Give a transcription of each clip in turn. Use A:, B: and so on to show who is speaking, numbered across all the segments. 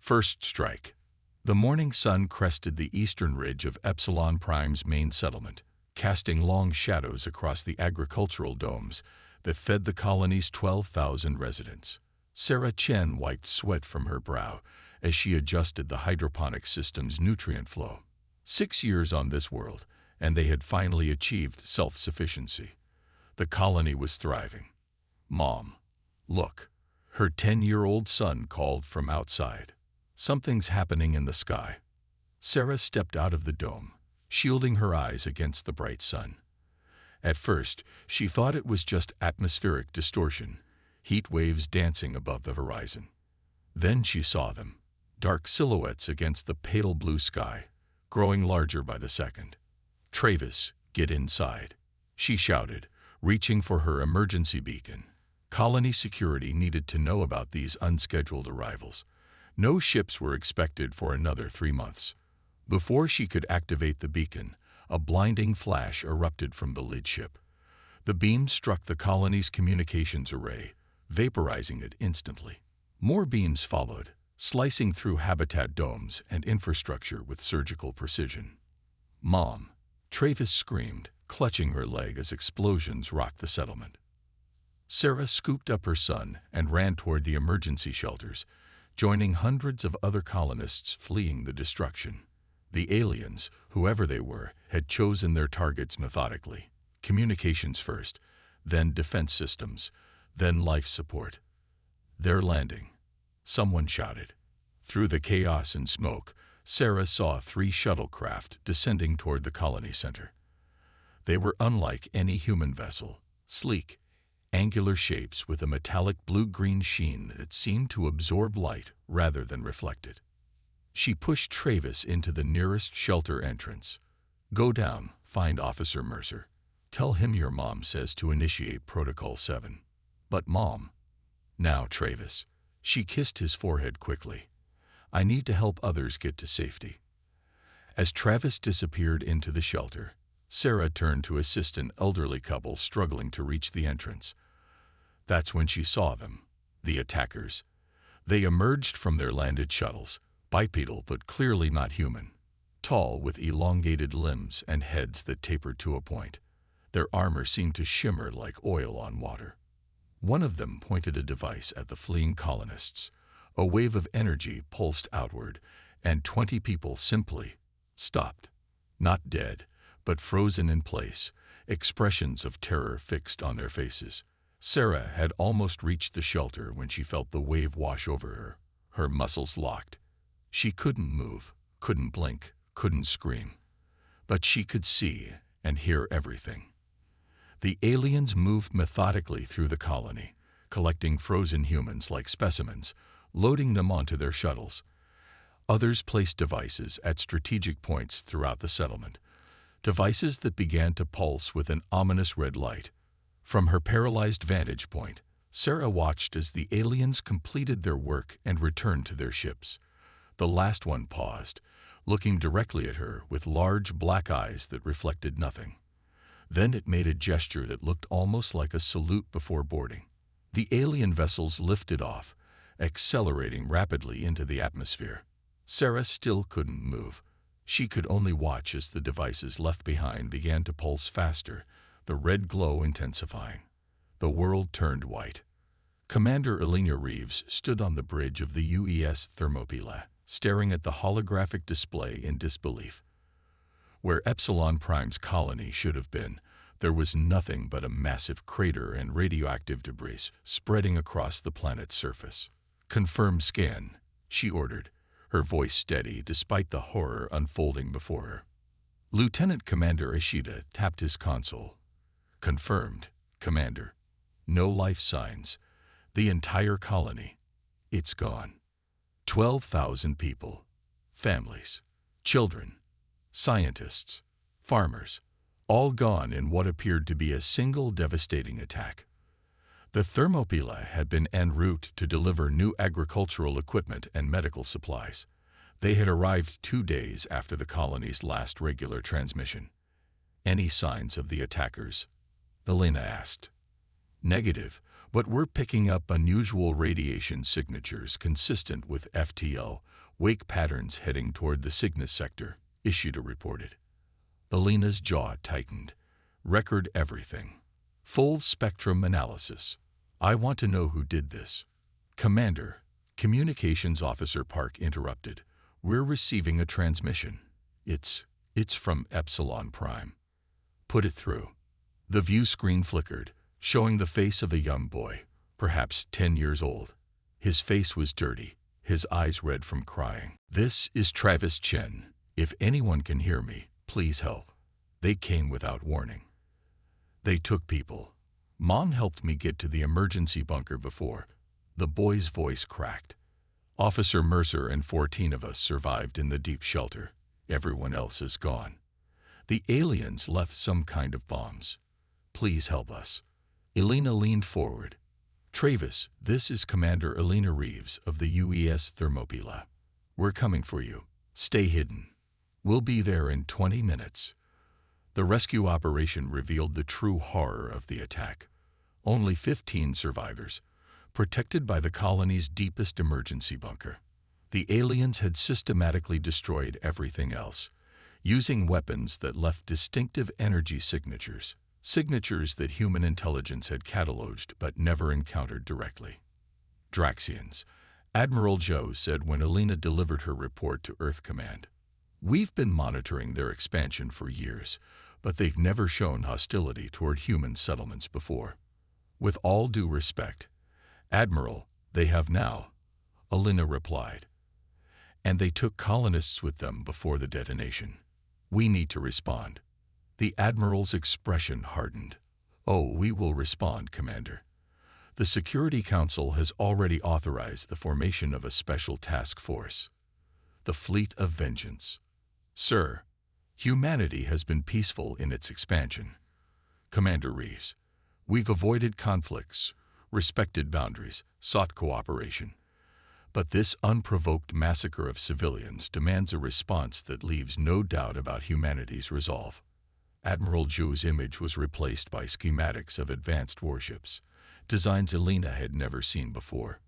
A: First strike. The morning sun crested the eastern ridge of Epsilon Prime's main settlement, casting long shadows across the agricultural domes that fed the colony's 12,000 residents. Sarah Chen wiped sweat from her brow as she adjusted the hydroponic system's nutrient flow. 6 years on this world, and they had finally achieved self-sufficiency. The colony was thriving. "Mom, look," her 10-year-old son called from outside. "Something's happening in the sky." Sarah stepped out of the dome, shielding her eyes against the bright sun. At first, she thought it was just atmospheric distortion, heat waves dancing above the horizon. Then she saw them, dark silhouettes against the pale blue sky, growing larger by the second. "Travis, get inside," she shouted, reaching for her emergency beacon. Colony security needed to know about these unscheduled arrivals. No ships were expected for another 3 months. Before she could activate the beacon, a blinding flash erupted from the lid ship. The beam struck the colony's communications array, vaporizing it instantly. More beams followed, slicing through habitat domes and infrastructure with surgical precision. "Mom," Travis screamed, clutching her leg as explosions rocked the settlement. Sarah scooped up her son and ran toward the emergency shelters, joining hundreds of other colonists fleeing the destruction. The aliens, whoever they were, had chosen their targets methodically. Communications first, then defense systems, then life support. "They're landing," someone shouted. Through the chaos and smoke, Sarah saw 3 shuttlecraft descending toward the colony center. They were unlike any human vessel, sleek, angular shapes with a metallic blue-green sheen that seemed to absorb light rather than reflect it. She pushed Travis into the nearest shelter entrance. "Go down, find Officer Mercer. Tell him your mom says to initiate Protocol 7. "But Mom." "Now, Travis." She kissed his forehead quickly. "I need to help others get to safety." As Travis disappeared into the shelter, Sarah turned to assist an elderly couple struggling to reach the entrance. That's when she saw them, the attackers. They emerged from their landed shuttles, bipedal but clearly not human, tall with elongated limbs and heads that tapered to a point. Their armor seemed to shimmer like oil on water. One of them pointed a device at the fleeing colonists. A wave of energy pulsed outward, and 20 people simply stopped. Not dead, but frozen in place, expressions of terror fixed on their faces. Sarah had almost reached the shelter when she felt the wave wash over her. Her muscles locked. She couldn't move, couldn't blink, couldn't scream. But she could see and hear everything. The aliens moved methodically through the colony, collecting frozen humans like specimens, loading them onto their shuttles. Others placed devices at strategic points throughout the settlement, devices that began to pulse with an ominous red light. From her paralyzed vantage point, Sarah watched as the aliens completed their work and returned to their ships. The last one paused, looking directly at her with large black eyes that reflected nothing. Then it made a gesture that looked almost like a salute before boarding. The alien vessels lifted off, accelerating rapidly into the atmosphere. Sarah still couldn't move. She could only watch as the devices left behind began to pulse faster, the red glow intensifying. The world turned white. Commander Elena Reeves stood on the bridge of the UES Thermopylae, staring at the holographic display in disbelief. Where Epsilon Prime's colony should have been, there was nothing but a massive crater and radioactive debris spreading across the planet's surface. "Confirm scan," she ordered, her voice steady despite the horror unfolding before her. Lieutenant Commander Ishida tapped his console. "Confirmed, Commander. No life signs. The entire colony. It's gone. 12,000 people. Families. Children. Scientists. Farmers. All gone in what appeared to be a single devastating attack." The Thermopylae had been en route to deliver new agricultural equipment and medical supplies. They had arrived 2 days after the colony's last regular transmission. "Any signs of the attackers?" Elena asked. "Negative, But we're picking up unusual radiation signatures consistent with FTL wake patterns heading toward the Cygnus sector, Ishida reported. Alina's jaw tightened. Record everything. Full spectrum analysis. I want to know who did this. Commander, Communications Officer Park interrupted. We're receiving a transmission. It's from Epsilon Prime. Put it through. The view screen flickered, showing the face of a young boy, perhaps 10 years old. His face was dirty, his eyes red from crying. This is Travis Chen. If anyone can hear me, please help. They came without warning. They took people. Mom helped me get to the emergency bunker before. The boy's voice cracked. Officer Mercer and 14 of us survived in the deep shelter. Everyone else is gone. The aliens left some kind of bombs. Please help us. Elena leaned forward. Travis, this is Commander Elena Reeves of the UES Thermopylae. We're coming for you. Stay hidden. We'll be there in 20 minutes. The rescue operation revealed the true horror of the attack. Only 15 survivors, protected by the colony's deepest emergency bunker. The aliens had systematically destroyed everything else, using weapons that left distinctive energy signatures, signatures that human intelligence had cataloged but never encountered directly. Draxians, Admiral Joe said when Elena delivered her report to Earth Command. We've been monitoring their expansion for years, but they've never shown hostility toward human settlements before. With all due respect, Admiral, they have now, Elena replied. And they took colonists with them before the detonation. We need to respond. The Admiral's expression hardened. Oh, we will respond, Commander. The Security Council has already authorized the formation of a special task force. The Fleet of Vengeance. Sir, humanity has been peaceful in its expansion. Commander Reeves, we've avoided conflicts, respected boundaries, sought cooperation. But this unprovoked massacre of civilians demands a response that leaves no doubt about humanity's resolve. Admiral Zhu's image was replaced by schematics of advanced warships, designs Elena had never seen before.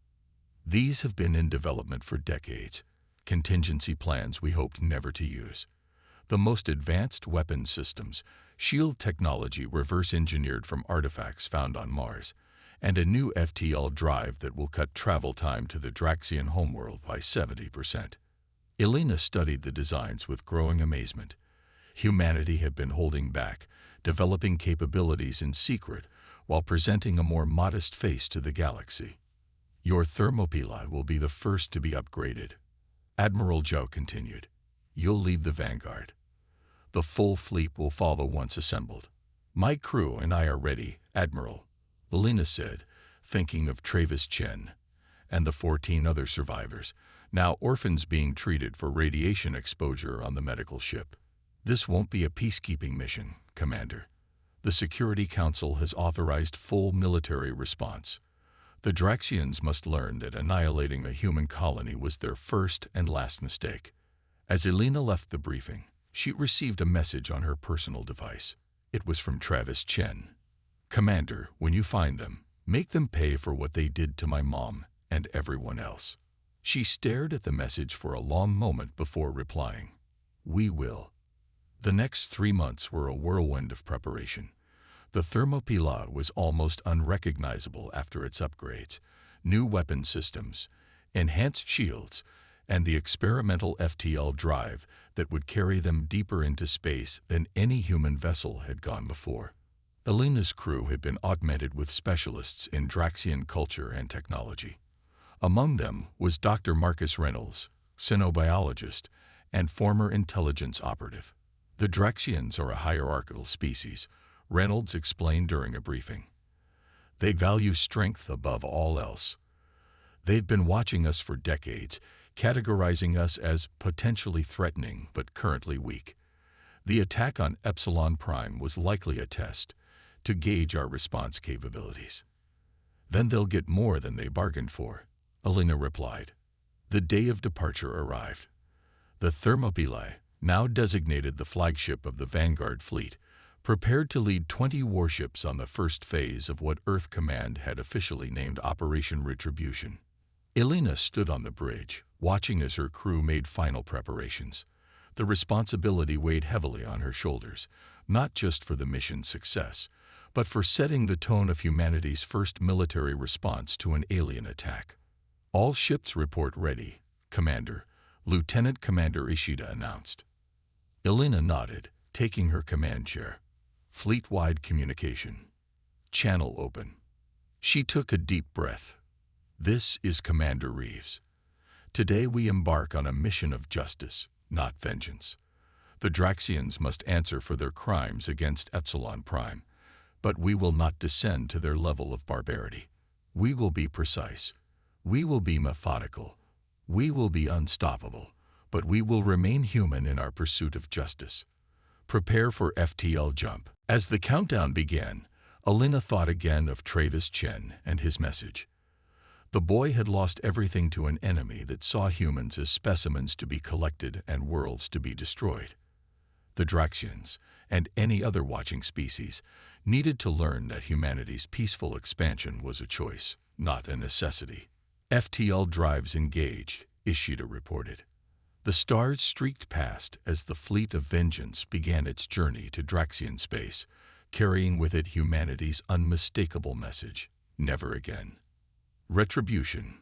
A: These have been in development for decades, contingency plans we hoped never to use. The most advanced weapon systems, shield technology reverse-engineered from artifacts found on Mars, and a new FTL drive that will cut travel time to the Draxian homeworld by 70%. Elena studied the designs with growing amazement. Humanity had been holding back, developing capabilities in secret while presenting a more modest face to the galaxy. Your Thermopylae will be the first to be upgraded. Admiral Joe continued. You'll lead the vanguard. The full fleet will follow once assembled. My crew and I are ready, Admiral, Elena said, thinking of Travis Chen and the 14 other survivors, now orphans being treated for radiation exposure on the medical ship. This won't be a peacekeeping mission, Commander. The Security Council has authorized full military response. The Draxians must learn that annihilating a human colony was their first and last mistake. As Elena left the briefing, she received a message on her personal device. It was from Travis Chen. Commander, when you find them, make them pay for what they did to my mom and everyone else. She stared at the message for a long moment before replying. We will. The next 3 months were a whirlwind of preparation. The Thermopylae was almost unrecognizable after its upgrades, new weapon systems, enhanced shields, and the experimental FTL drive that would carry them deeper into space than any human vessel had gone before. Elena's crew had been augmented with specialists in Draxian culture and technology. Among them was Dr. Marcus Reynolds, xenobiologist and former intelligence operative. The Draxians are a hierarchical species, Reynolds explained during a briefing. They value strength above all else. They've been watching us for decades, categorizing us as potentially threatening but currently weak. The attack on Epsilon Prime was likely a test to gauge our response capabilities. Then they'll get more than they bargained for, Elena replied. The day of departure arrived. The Thermopylae, now designated the flagship of the Vanguard fleet, prepared to lead 20 warships on the first phase of what Earth Command had officially named Operation Retribution. Elena stood on the bridge, watching as her crew made final preparations. The responsibility weighed heavily on her shoulders, not just for the mission's success, but for setting the tone of humanity's first military response to an alien attack. "All ships report ready, Commander," Lieutenant Commander Ishida announced. Elena nodded, taking her command chair. "Fleet-wide communication. Channel open." She took a deep breath. "This is Commander Reeves. Today we embark on a mission of justice, not vengeance. The Draxians must answer for their crimes against Epsilon Prime, but we will not descend to their level of barbarity. We will be precise. We will be methodical. We will be unstoppable, but we will remain human in our pursuit of justice. Prepare for FTL jump." As the countdown began, Elena thought again of Travis Chen and his message. The boy had lost everything to an enemy that saw humans as specimens to be collected and worlds to be destroyed. The Draxians, and any other watching species, needed to learn that humanity's peaceful expansion was a choice, not a necessity. "FTL drives engaged," Ishida reported. The stars streaked past as the fleet of vengeance began its journey to Draxian space, carrying with it humanity's unmistakable message: never again. Retribution.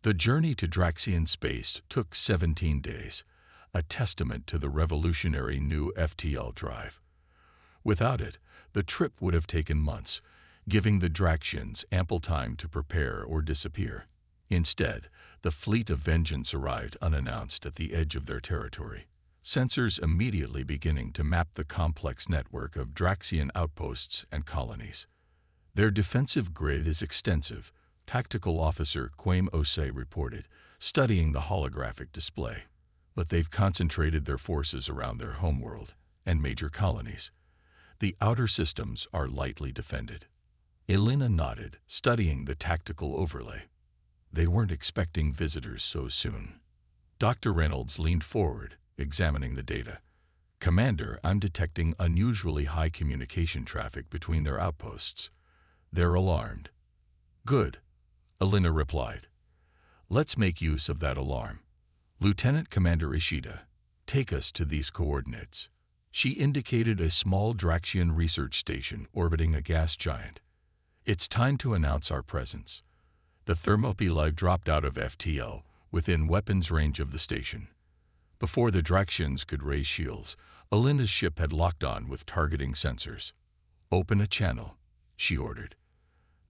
A: The journey to Draxian space took 17 days, a testament to the revolutionary new FTL drive. Without it, the trip would have taken months, giving the Draxians ample time to prepare or disappear. Instead, the fleet of vengeance arrived unannounced at the edge of their territory, sensors immediately beginning to map the complex network of Draxian outposts and colonies. "Their defensive grid is extensive," Tactical Officer Quaim Osei reported, studying the holographic display. "But they've concentrated their forces around their homeworld and major colonies. The outer systems are lightly defended." Elena nodded, studying the tactical overlay. They weren't expecting visitors so soon. Dr. Reynolds leaned forward, examining the data. "Commander, I'm detecting unusually high communication traffic between their outposts. They're alarmed." "Good," Elena replied. "Let's make use of that alarm. Lieutenant Commander Ishida, take us to these coordinates." She indicated a small Draxian research station orbiting a gas giant. "It's time to announce our presence." The Thermopylae dropped out of FTL, within weapons range of the station. Before the Draxians could raise shields, Elena's ship had locked on with targeting sensors. "Open a channel," she ordered.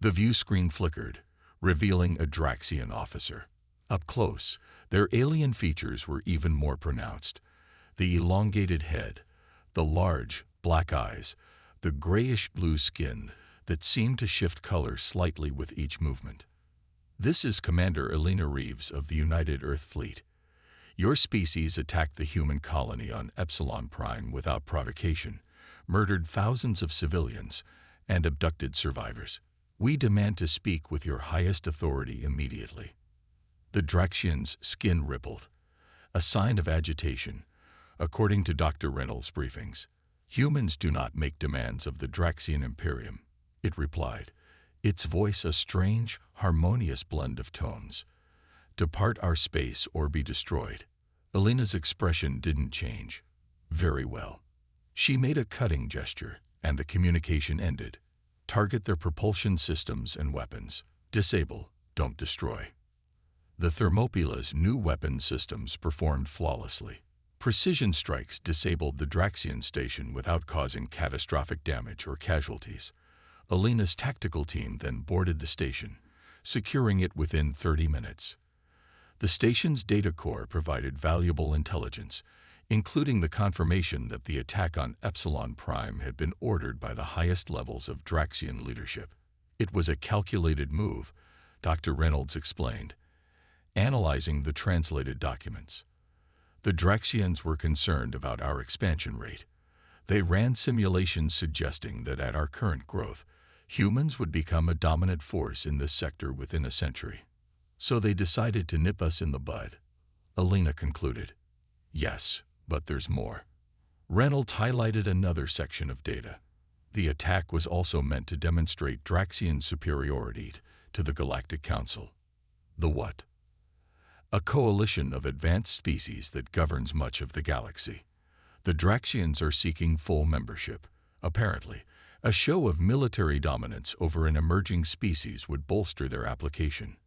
A: The view screen flickered, revealing a Draxian officer. Up close, their alien features were even more pronounced. The elongated head, the large, black eyes, the grayish-blue skin that seemed to shift color slightly with each movement. "This is Commander Elena Reeves of the United Earth Fleet. Your species attacked the human colony on Epsilon Prime without provocation, murdered thousands of civilians, and abducted survivors. We demand to speak with your highest authority immediately." The Draxian's skin rippled, a sign of agitation, according to Dr. Reynolds' briefings. "Humans do not make demands of the Draxian Imperium," it replied, its voice a strange, harmonious blend of tones. "Depart our space or be destroyed." Elena's expression didn't change. "Very well." She made a cutting gesture, and the communication ended. "Target their propulsion systems and weapons. Disable, don't destroy." The Thermopyla's new weapon systems performed flawlessly. Precision strikes disabled the Draxian station without causing catastrophic damage or casualties. Elena's tactical team then boarded the station, securing it within 30 minutes. The station's data core provided valuable intelligence, including the confirmation that the attack on Epsilon Prime had been ordered by the highest levels of Draxian leadership. "It was a calculated move," Dr. Reynolds explained, analyzing the translated documents. "The Draxians were concerned about our expansion rate. They ran simulations suggesting that at our current growth, humans would become a dominant force in this sector within a century. So they decided to nip us in the bud," Elena concluded. "Yes, but there's more." Reynolds highlighted another section of data. The attack was also meant to demonstrate Draxian superiority to the Galactic Council. The what? A coalition of advanced species that governs much of the galaxy. The Draxians are seeking full membership. Apparently, a show of military dominance over an emerging species would bolster their application.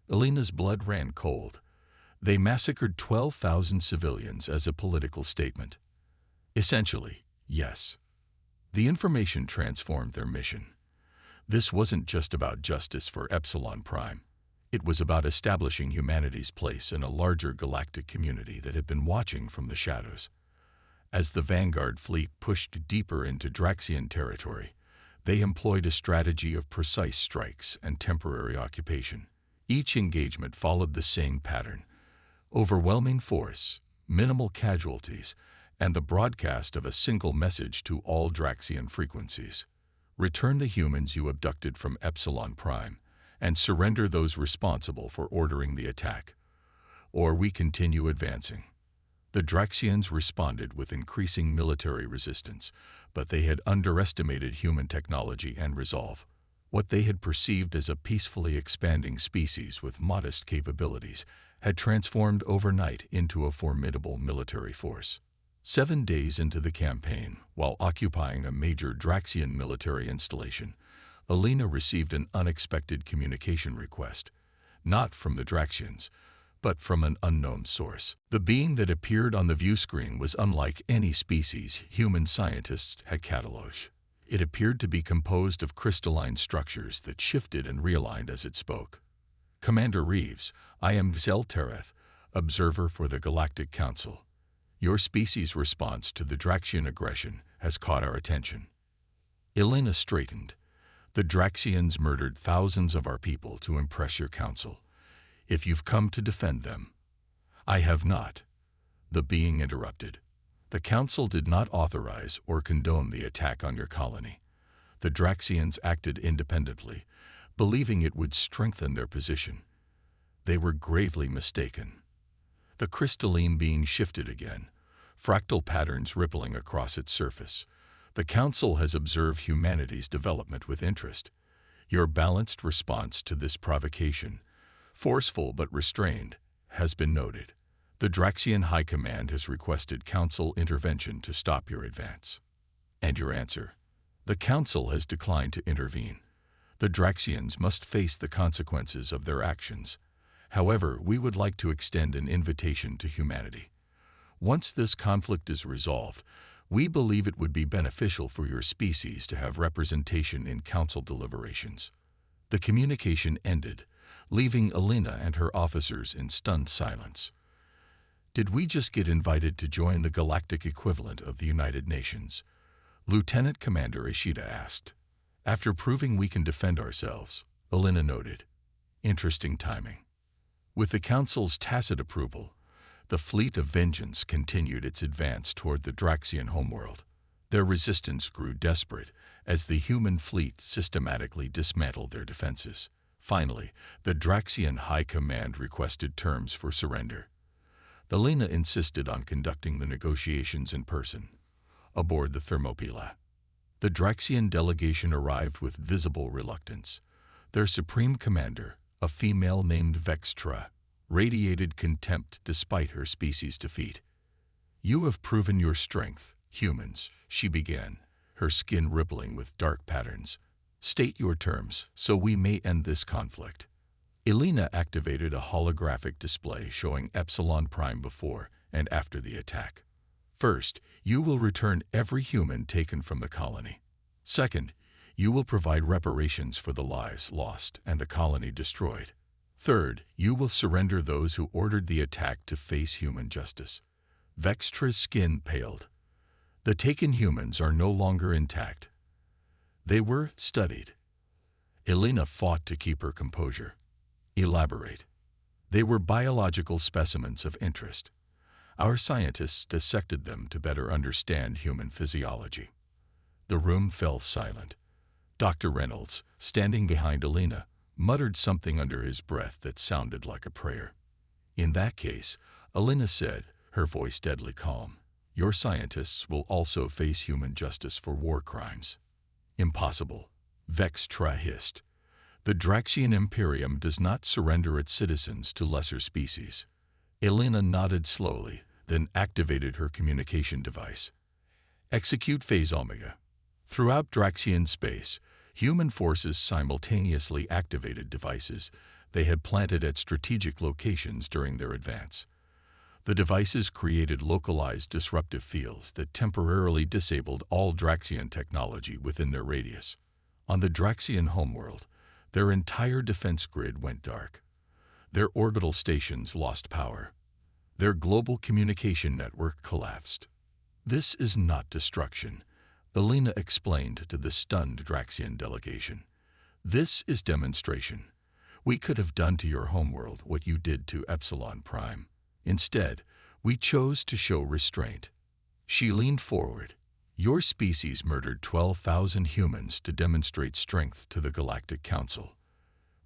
A: Elena's blood ran cold. They massacred 12,000 civilians as a political statement. Essentially, yes. The information transformed their mission. This wasn't just about justice for Epsilon Prime. It was about establishing humanity's place in a larger galactic community that had been watching from the shadows. As the Vanguard fleet pushed deeper into Draxian territory, they employed a strategy of precise strikes and temporary occupation. Each engagement followed the same pattern: overwhelming force, minimal casualties, and the broadcast of a single message to all Draxian frequencies. Return the humans you abducted from Epsilon Prime, and surrender those responsible for ordering the attack, or we continue advancing. The Draxians responded with increasing military resistance, but they had underestimated human technology and resolve. What they had perceived as a peacefully expanding species with modest capabilities had transformed overnight into a formidable military force. 7 days into the campaign, while occupying a major Draxian military installation, Elena received an unexpected communication request, not from the Draxians, but from an unknown source. The being that appeared on the view screen was unlike any species human scientists had cataloged. It appeared to be composed of crystalline structures that shifted and realigned as it spoke. Commander Reeves, I am Zeltereth, observer for the Galactic Council. Your species' response to the Draxian aggression has caught our attention. Elena straightened. The Draxians murdered thousands of our people to impress your council. If you've come to defend them. I have not. The being interrupted. The council did not authorize or condone the attack on your colony. The Draxians acted independently, believing it would strengthen their position. They were gravely mistaken. The crystalline being shifted again, fractal patterns rippling across its surface. The Council has observed humanity's development with interest. Your balanced response to this provocation, forceful but restrained, has been noted. The Draxian High Command has requested Council intervention to stop your advance. And your answer? The Council has declined to intervene. The Draxians must face the consequences of their actions. However, we would like to extend an invitation to humanity. Once this conflict is resolved, we believe it would be beneficial for your species to have representation in council deliberations. The communication ended, leaving Elena and her officers in stunned silence. Did we just get invited to join the galactic equivalent of the United Nations? Lieutenant Commander Ishida asked. After proving we can defend ourselves, Elena noted. Interesting timing. With the Council's tacit approval, the fleet of Vengeance continued its advance toward the Draxian homeworld. Their resistance grew desperate as the human fleet systematically dismantled their defenses. Finally, the Draxian High Command requested terms for surrender. Elena insisted on conducting the negotiations in person, aboard the Thermopylae. The Draxian delegation arrived with visible reluctance. Their supreme commander, a female named Vextra, radiated contempt despite her species' defeat. You have proven your strength, humans, she began, her skin rippling with dark patterns. State your terms so we may end this conflict. Elena activated a holographic display showing Epsilon Prime before and after the attack. First, you will return every human taken from the colony. Second, you will provide reparations for the lives lost and the colony destroyed. Third, you will surrender those who ordered the attack to face human justice. Vextra's skin paled. The taken humans are no longer intact. They were studied. Elena fought to keep her composure. Elaborate. They were biological specimens of interest. Our scientists dissected them to better understand human physiology. The room fell silent. Dr. Reynolds, standing behind Elena, muttered something under his breath that sounded like a prayer. In that case, Elena said, her voice deadly calm, Your scientists will also face human justice for war crimes. Impossible. Vex Tra hissed. The Draxian Imperium does not surrender its citizens to lesser species. Elena nodded slowly, then activated her communication device. Execute Phase Omega. Throughout Draxian space, human forces simultaneously activated devices they had planted at strategic locations during their advance. The devices created localized disruptive fields that temporarily disabled all Draxian technology within their radius. On the Draxian homeworld, their entire defense grid went dark. Their orbital stations lost power. Their global communication network collapsed. This is not destruction, Elena explained to the stunned Draxian delegation. This is demonstration. We could have done to your homeworld what you did to Epsilon Prime. Instead, we chose to show restraint. She leaned forward. Your species murdered 12,000 humans to demonstrate strength to the Galactic Council.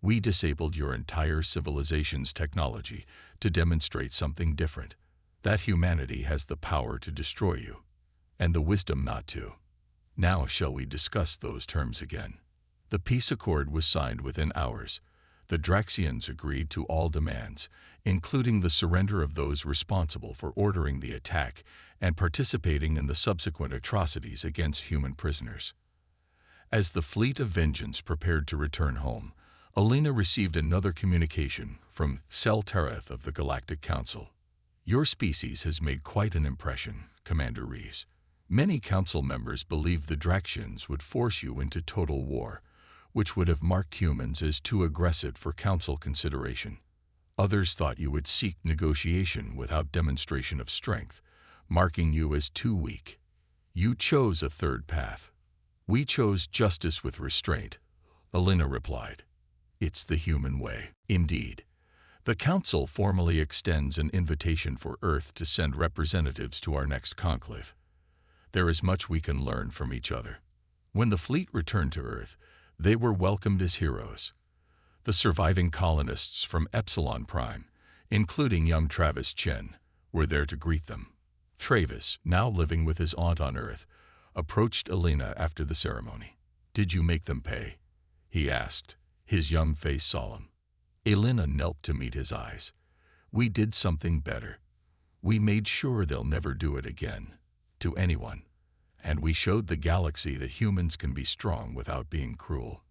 A: We disabled your entire civilization's technology to demonstrate something different, that humanity has the power to destroy you, and the wisdom not to. Now shall we discuss those terms again? The peace accord was signed within hours. The Draxians agreed to all demands, including the surrender of those responsible for ordering the attack and participating in the subsequent atrocities against human prisoners. As the fleet of vengeance prepared to return home, Elena received another communication from Seltereth of the Galactic Council. Your species has made quite an impression, Commander Reeves. Many council members believed the Draxians would force you into total war, which would have marked humans as too aggressive for council consideration. Others thought you would seek negotiation without demonstration of strength, marking you as too weak. You chose a third path. We chose justice with restraint, Elena replied. It's the human way. Indeed. The Council formally extends an invitation for Earth to send representatives to our next conclave. There is much we can learn from each other. When the fleet returned to Earth, they were welcomed as heroes. The surviving colonists from Epsilon Prime, including young Travis Chen, were there to greet them. Travis, now living with his aunt on Earth, approached Elena after the ceremony. Did you make them pay? He asked, his young face solemn. Elena knelt to meet his eyes. We did something better. We made sure they'll never do it again, to anyone. And we showed the galaxy that humans can be strong without being cruel.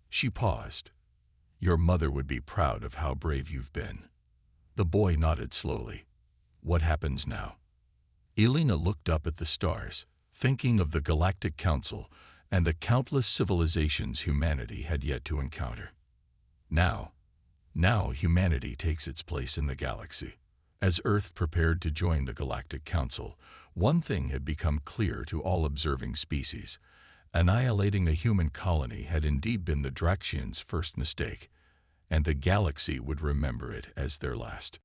A: She paused. Your mother would be proud of how brave you've been. The boy nodded slowly. What happens now? Elena looked up at the stars, thinking of the Galactic Council and the countless civilizations humanity had yet to encounter. Now humanity takes its place in the galaxy. As Earth prepared to join the Galactic Council, one thing had become clear to all observing species. Annihilating a human colony had indeed been the Draxians' first mistake, and the galaxy would remember it as their last.